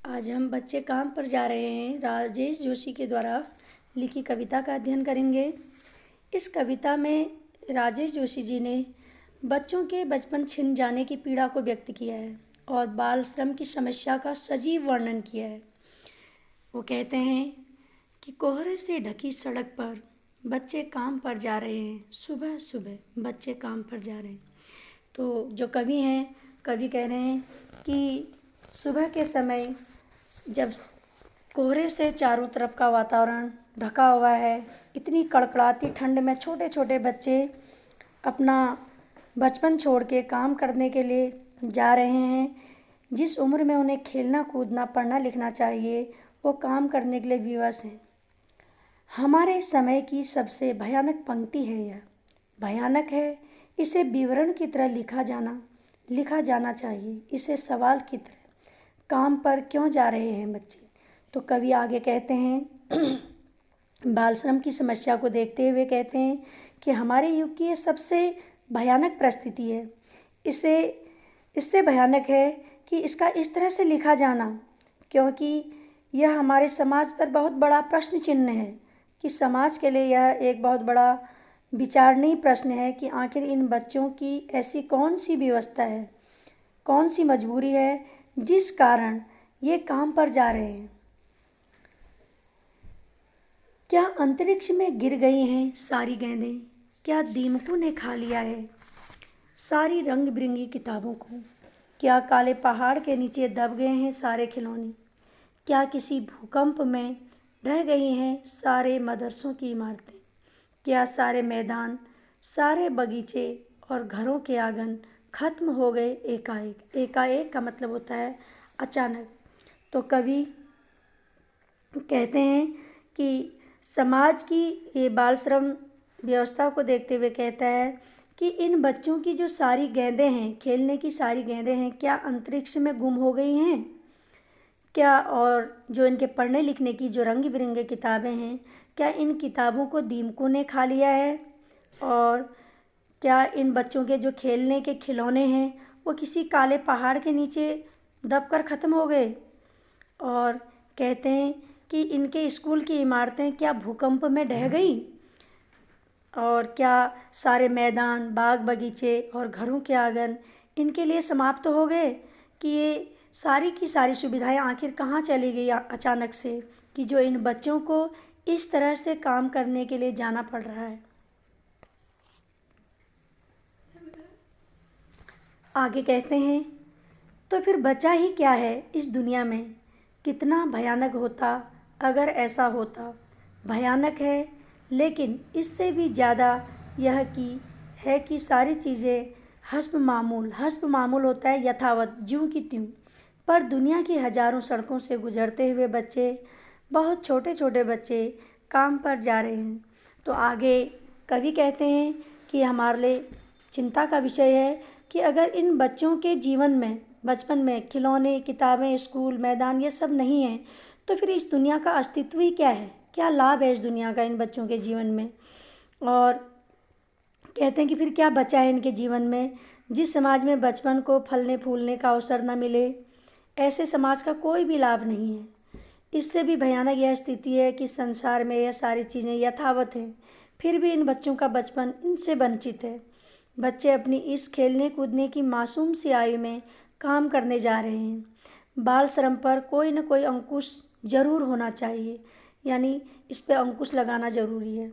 आज हम बच्चे काम पर जा रहे हैं राजेश जोशी के द्वारा लिखी कविता का अध्ययन करेंगे। इस कविता में राजेश जोशी जी ने बच्चों के बचपन छिन जाने की पीड़ा को व्यक्त किया है और बाल श्रम की समस्या का सजीव वर्णन किया है। वो कहते हैं कि कोहरे से ढकी सड़क पर बच्चे काम पर जा रहे हैं, सुबह सुबह बच्चे काम पर जा रहे हैं। तो जो कवि हैं, कवि कह रहे हैं कि सुबह के समय जब कोहरे से चारों तरफ का वातावरण ढका हुआ है, इतनी कड़कड़ाती ठंड में छोटे छोटे बच्चे अपना बचपन छोड़ के काम करने के लिए जा रहे हैं। जिस उम्र में उन्हें खेलना कूदना पढ़ना लिखना चाहिए, वो काम करने के लिए विवश हैं। हमारे समय की सबसे भयानक पंक्ति है यह। भयानक है, इसे विवरण की तरह लिखा जाना चाहिए। इसे सवाल की तरह, काम पर क्यों जा रहे हैं बच्चे। तो कवि आगे कहते हैं बाल श्रम की समस्या को देखते हुए कहते हैं कि हमारे युग की ये सबसे भयानक परिस्थिति है। इससे भयानक है कि इसका इस तरह से लिखा जाना, क्योंकि यह हमारे समाज पर बहुत बड़ा प्रश्न चिन्ह है कि समाज के लिए यह एक बहुत बड़ा विचारणीय प्रश्न है कि आखिर इन बच्चों की ऐसी कौन सी व्यवस्था है, कौन सी मजबूरी है जिस कारण ये काम पर जा रहे हैं। क्या अंतरिक्ष में गिर गई हैं सारी गेंदें, क्या दीमकों ने खा लिया है सारी रंग बिरंगी किताबों को, क्या काले पहाड़ के नीचे दब गए हैं सारे खिलौने, क्या किसी भूकंप में ढह गई हैं सारे मदरसों की इमारतें, क्या सारे मैदान सारे बगीचे और घरों के आंगन खत्म हो गए एकाएक। एकाएक का मतलब होता है अचानक। तो कवि कहते हैं कि समाज की ये बाल श्रम व्यवस्था को देखते हुए कहता है कि इन बच्चों की जो सारी गेंदें हैं, खेलने की सारी गेंदें हैं, क्या अंतरिक्ष में गुम हो गई हैं क्या, और जो इनके पढ़ने लिखने की जो रंग बिरंगे किताबें हैं, क्या इन किताबों को दीमकों ने खा लिया है, और क्या इन बच्चों के जो खेलने के खिलौने हैं वो किसी काले पहाड़ के नीचे दबकर ख़त्म हो गए। और कहते हैं कि इनके स्कूल की इमारतें क्या भूकंप में ढह गई, और क्या सारे मैदान बाग बगीचे और घरों के आंगन इनके लिए समाप्त हो गए, कि ये सारी की सारी सुविधाएं आखिर कहाँ चली गई अचानक से, कि जो इन बच्चों को इस तरह से काम करने के लिए जाना पड़ रहा है। आगे कहते हैं तो फिर बचा ही क्या है इस दुनिया में, कितना भयानक होता अगर ऐसा होता। भयानक है, लेकिन इससे भी ज़्यादा यह कि सारी चीज़ें हस्ब मामूल होता है यथावत, ज्यों की त्यों। पर दुनिया की हज़ारों सड़कों से गुजरते हुए बच्चे, बहुत छोटे छोटे बच्चे काम पर जा रहे हैं। तो आगे कवि कहते हैं कि हमारे लिए चिंता का विषय है कि अगर इन बच्चों के जीवन में बचपन में खिलौने किताबें स्कूल मैदान ये सब नहीं है, तो फिर इस दुनिया का अस्तित्व ही क्या है, क्या लाभ है इस दुनिया का इन बच्चों के जीवन में। और कहते हैं कि फिर क्या बचा है इनके जीवन में। जिस समाज में बचपन को फलने फूलने का अवसर न मिले, ऐसे समाज का कोई भी लाभ नहीं है। इससे भी भयानक यह स्थिति है कि संसार में यह सारी चीज़ें यथावत हैं, फिर भी इन बच्चों का बचपन इनसे वंचित है। बच्चे अपनी इस खेलने कूदने की मासूम सी आयु में काम करने जा रहे हैं। बाल श्रम पर कोई न कोई अंकुश ज़रूर होना चाहिए, यानी इस पर अंकुश लगाना ज़रूरी है।